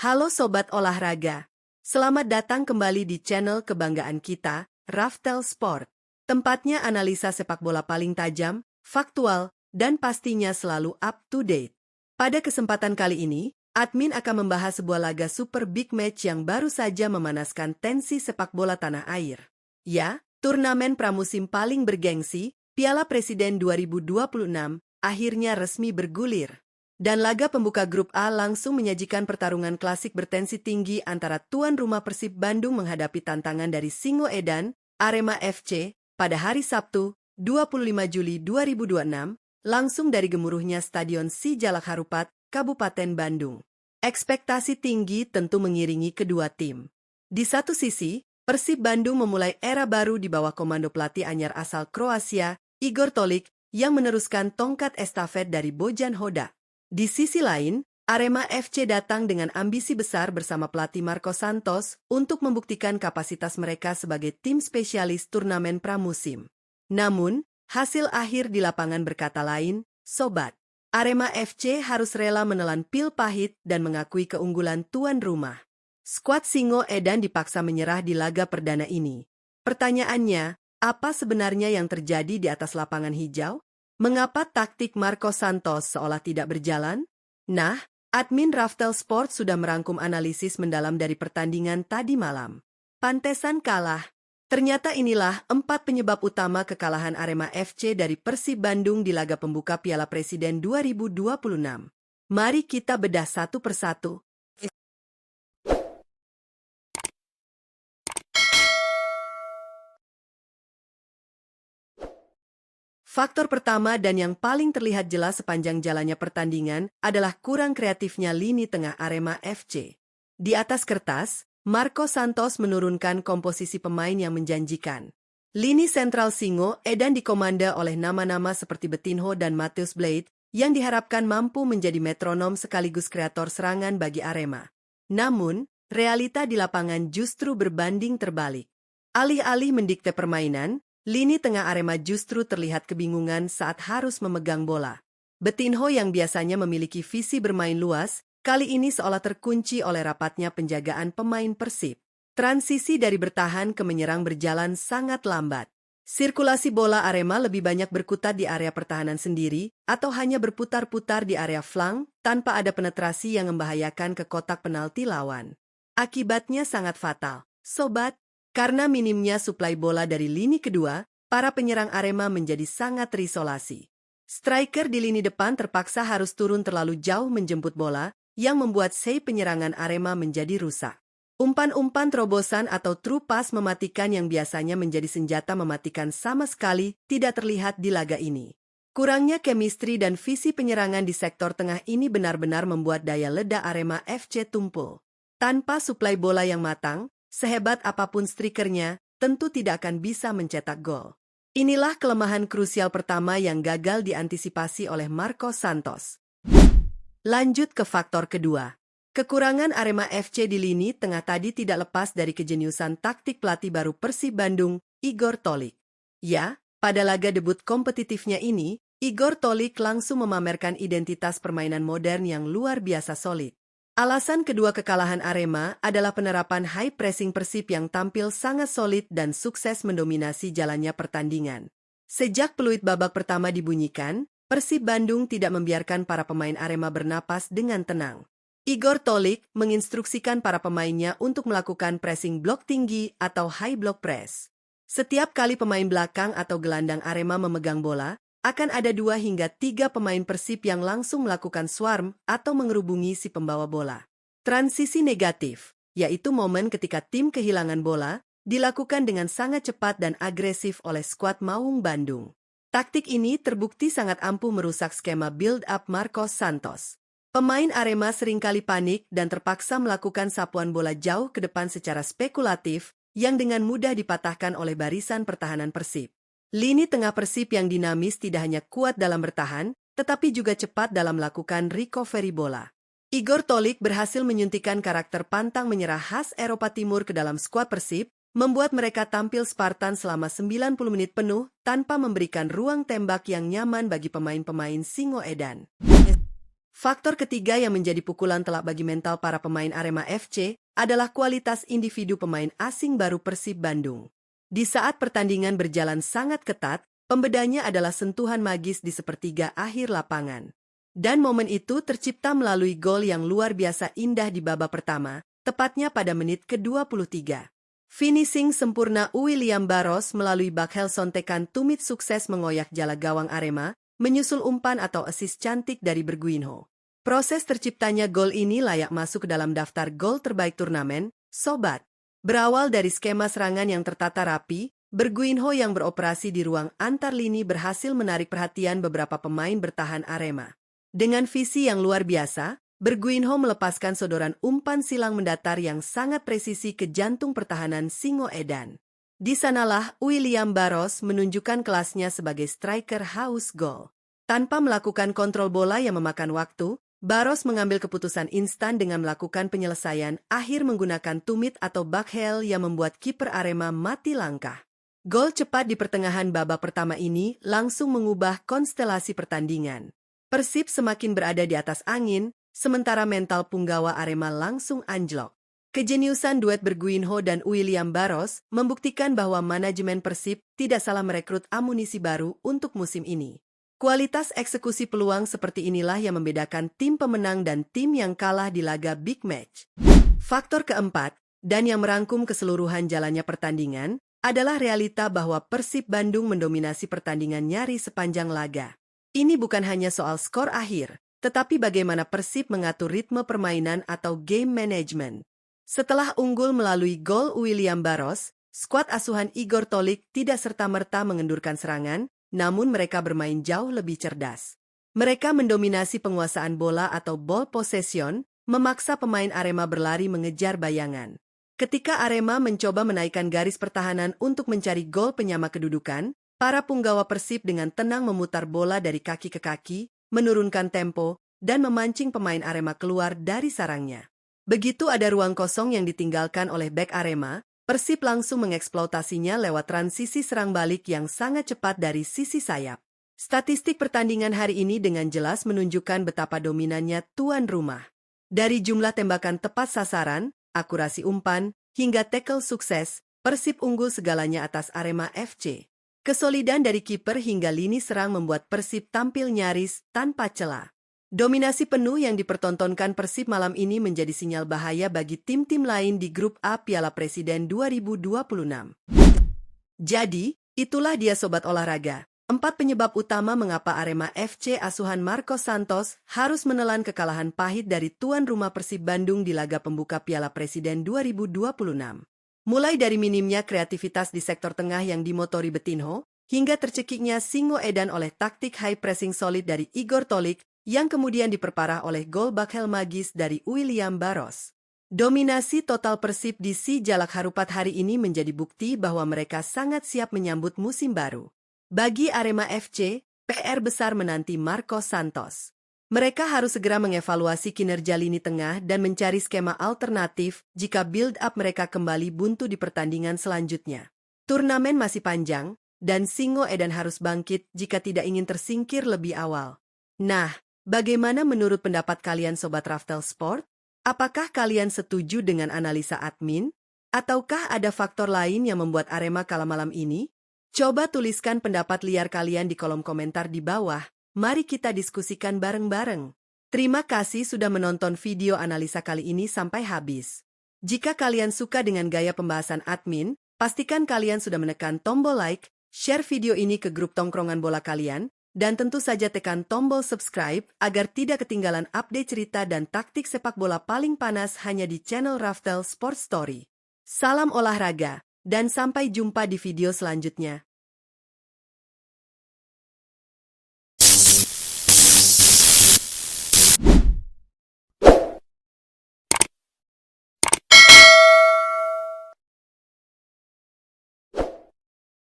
Halo Sobat Olahraga, selamat datang kembali di channel kebanggaan kita, Raftel Sport. Tempatnya analisa sepak bola paling tajam, faktual, dan pastinya selalu up to date. Pada kesempatan kali ini, admin akan membahas sebuah laga super big match yang baru saja memanaskan tensi sepak bola tanah air. Ya, turnamen pramusim paling bergengsi, Piala Presiden 2026, akhirnya resmi bergulir. Dan laga pembuka grup A langsung menyajikan pertarungan klasik bertensi tinggi antara tuan rumah Persib Bandung menghadapi tantangan dari Singoedan, Arema FC, pada hari Sabtu, 25 Juli 2026, langsung dari gemuruhnya Stadion Sijalak Harupat, Kabupaten Bandung. Ekspektasi tinggi tentu mengiringi kedua tim. Di satu sisi, Persib Bandung memulai era baru di bawah komando pelatih anyar asal Kroasia, Igor Tolik, yang meneruskan tongkat estafet dari Bojan Hodak. Di sisi lain, Arema FC datang dengan ambisi besar bersama pelatih Marco Santos untuk membuktikan kapasitas mereka sebagai tim spesialis turnamen pramusim. Namun, hasil akhir di lapangan berkata lain, Sobat. Arema FC harus rela menelan pil pahit dan mengakui keunggulan tuan rumah. Skuad Singoedan dipaksa menyerah di laga perdana ini. Pertanyaannya, apa sebenarnya yang terjadi di atas lapangan hijau? Mengapa taktik Marco Santos seolah tidak berjalan? Nah, admin Raftel Sport sudah merangkum analisis mendalam dari pertandingan tadi malam. Pantesan kalah. Ternyata inilah 4 penyebab utama kekalahan Arema FC dari Persib Bandung di laga pembuka Piala Presiden 2026. Mari kita bedah satu persatu. Faktor pertama dan yang paling terlihat jelas sepanjang jalannya pertandingan adalah kurang kreatifnya lini tengah Arema FC. Di atas kertas, Marco Santos menurunkan komposisi pemain yang menjanjikan. Lini sentral Singoedan dikomanda oleh nama-nama seperti Betinho dan Matheus Blade yang diharapkan mampu menjadi metronom sekaligus kreator serangan bagi Arema. Namun, realita di lapangan justru berbanding terbalik. Alih-alih mendikte permainan, lini tengah Arema justru terlihat kebingungan saat harus memegang bola. Betinho yang biasanya memiliki visi bermain luas, kali ini seolah terkunci oleh rapatnya penjagaan pemain Persib. Transisi dari bertahan ke menyerang berjalan sangat lambat. Sirkulasi bola Arema lebih banyak berkutat di area pertahanan sendiri atau hanya berputar-putar di area flank tanpa ada penetrasi yang membahayakan ke kotak penalti lawan. Akibatnya sangat fatal, Sobat. Karena minimnya suplai bola dari lini kedua, para penyerang Arema menjadi sangat terisolasi. Striker di lini depan terpaksa harus turun terlalu jauh menjemput bola, yang membuat sei penyerangan Arema menjadi rusak. Umpan-umpan terobosan atau true pass mematikan yang biasanya menjadi senjata mematikan sama sekali tidak terlihat di laga ini. Kurangnya chemistry dan visi penyerangan di sektor tengah ini benar-benar membuat daya ledak Arema FC tumpul. Tanpa suplai bola yang matang, sehebat apapun strikernya, tentu tidak akan bisa mencetak gol. Inilah kelemahan krusial pertama yang gagal diantisipasi oleh Marco Santos. Lanjut ke faktor kedua. Kekurangan Arema FC di lini tengah tadi tidak lepas dari kejeniusan taktik pelatih baru Persib Bandung, Igor Tolik. Ya, pada laga debut kompetitifnya ini, Igor Tolik langsung memamerkan identitas permainan modern yang luar biasa solid. Alasan kedua kekalahan Arema adalah penerapan high pressing Persib yang tampil sangat solid dan sukses mendominasi jalannya pertandingan. Sejak peluit babak pertama dibunyikan, Persib Bandung tidak membiarkan para pemain Arema bernapas dengan tenang. Igor Tolik menginstruksikan para pemainnya untuk melakukan pressing blok tinggi atau high block press. Setiap kali pemain belakang atau gelandang Arema memegang bola, akan ada 2 hingga 3 pemain Persib yang langsung melakukan swarm atau mengerubungi si pembawa bola. Transisi negatif, yaitu momen ketika tim kehilangan bola, dilakukan dengan sangat cepat dan agresif oleh skuad Maung Bandung. Taktik ini terbukti sangat ampuh merusak skema build-up Marco Santos. Pemain Arema seringkali panik dan terpaksa melakukan sapuan bola jauh ke depan secara spekulatif, yang dengan mudah dipatahkan oleh barisan pertahanan Persib. Lini tengah Persib yang dinamis tidak hanya kuat dalam bertahan, tetapi juga cepat dalam melakukan recovery bola. Igor Tolik berhasil menyuntikkan karakter pantang menyerah khas Eropa Timur ke dalam skuad Persib, membuat mereka tampil Spartan selama 90 menit penuh tanpa memberikan ruang tembak yang nyaman bagi pemain-pemain Singoedan. Faktor ketiga yang menjadi pukulan telak bagi mental para pemain Arema FC adalah kualitas individu pemain asing baru Persib Bandung. Di saat pertandingan berjalan sangat ketat, pembedanya adalah sentuhan magis di sepertiga akhir lapangan. Dan momen itu tercipta melalui gol yang luar biasa indah di babak pertama, tepatnya pada menit ke-23. Finishing sempurna William Barros melalui bakhel sontekan tumit sukses mengoyak jala gawang Arema, menyusul umpan atau assist cantik dari Berguinho. Proses terciptanya gol ini layak masuk ke dalam daftar gol terbaik turnamen, sobat. Berawal dari skema serangan yang tertata rapi, Berguinho yang beroperasi di ruang antar lini berhasil menarik perhatian beberapa pemain bertahan Arema. Dengan visi yang luar biasa, Berguinho melepaskan sodoran umpan silang mendatar yang sangat presisi ke jantung pertahanan Singo Edan. Di sanalah William Barros menunjukkan kelasnya sebagai striker haus gol. Tanpa melakukan kontrol bola yang memakan waktu, Barros mengambil keputusan instan dengan melakukan penyelesaian akhir menggunakan tumit atau bakhel yang membuat kiper Arema mati langkah. Gol cepat di pertengahan babak pertama ini langsung mengubah konstelasi pertandingan. Persib semakin berada di atas angin, sementara mental punggawa Arema langsung anjlok. Kejeniusan duet Berguinho dan William Barros membuktikan bahwa manajemen Persib tidak salah merekrut amunisi baru untuk musim ini. Kualitas eksekusi peluang seperti inilah yang membedakan tim pemenang dan tim yang kalah di laga big match. Faktor keempat, dan yang merangkum keseluruhan jalannya pertandingan, adalah realita bahwa Persib Bandung mendominasi pertandingan nyaris sepanjang laga. Ini bukan hanya soal skor akhir, tetapi bagaimana Persib mengatur ritme permainan atau game management. Setelah unggul melalui gol William Barros, skuad asuhan Igor Tolik tidak serta-merta mengendurkan serangan, namun mereka bermain jauh lebih cerdas. Mereka mendominasi penguasaan bola atau ball possession, memaksa pemain Arema berlari mengejar bayangan. Ketika Arema mencoba menaikkan garis pertahanan untuk mencari gol penyama kedudukan, para punggawa Persib dengan tenang memutar bola dari kaki ke kaki, menurunkan tempo, dan memancing pemain Arema keluar dari sarangnya. Begitu ada ruang kosong yang ditinggalkan oleh bek Arema, Persib langsung mengeksploitasinya lewat transisi serang balik yang sangat cepat dari sisi sayap. Statistik pertandingan hari ini dengan jelas menunjukkan betapa dominannya tuan rumah. Dari jumlah tembakan tepat sasaran, akurasi umpan, hingga tackle sukses, Persib unggul segalanya atas Arema FC. Kesolidan dari kiper hingga lini serang membuat Persib tampil nyaris tanpa celah. Dominasi penuh yang dipertontonkan Persib malam ini menjadi sinyal bahaya bagi tim-tim lain di grup A Piala Presiden 2026. Jadi, itulah dia sobat olahraga. 4 penyebab utama mengapa Arema FC asuhan Marco Santos harus menelan kekalahan pahit dari tuan rumah Persib Bandung di laga pembuka Piala Presiden 2026. Mulai dari minimnya kreativitas di sektor tengah yang dimotori Betinho, hingga tercekiknya Singo Edan oleh taktik high pressing solid dari Igor Tolik, yang kemudian diperparah oleh gol bakhel magis dari William Barros. Dominasi total Persib di Si Jalak Harupat hari ini menjadi bukti bahwa mereka sangat siap menyambut musim baru. Bagi Arema FC, PR besar menanti Marco Santos. Mereka harus segera mengevaluasi kinerja lini tengah dan mencari skema alternatif jika build-up mereka kembali buntu di pertandingan selanjutnya. Turnamen masih panjang, dan Singo Edan harus bangkit jika tidak ingin tersingkir lebih awal. Nah, bagaimana menurut pendapat kalian Sobat Raftel Sport? Apakah kalian setuju dengan analisa admin? Ataukah ada faktor lain yang membuat Arema kalah malam ini? Coba tuliskan pendapat liar kalian di kolom komentar di bawah. Mari kita diskusikan bareng-bareng. Terima kasih sudah menonton video analisa kali ini sampai habis. Jika kalian suka dengan gaya pembahasan admin, pastikan kalian sudah menekan tombol like, share video ini ke grup tongkrongan bola kalian, dan tentu saja tekan tombol subscribe agar tidak ketinggalan update cerita dan taktik sepak bola paling panas hanya di channel Raftel Sport Story. Salam olahraga, dan sampai jumpa di video selanjutnya.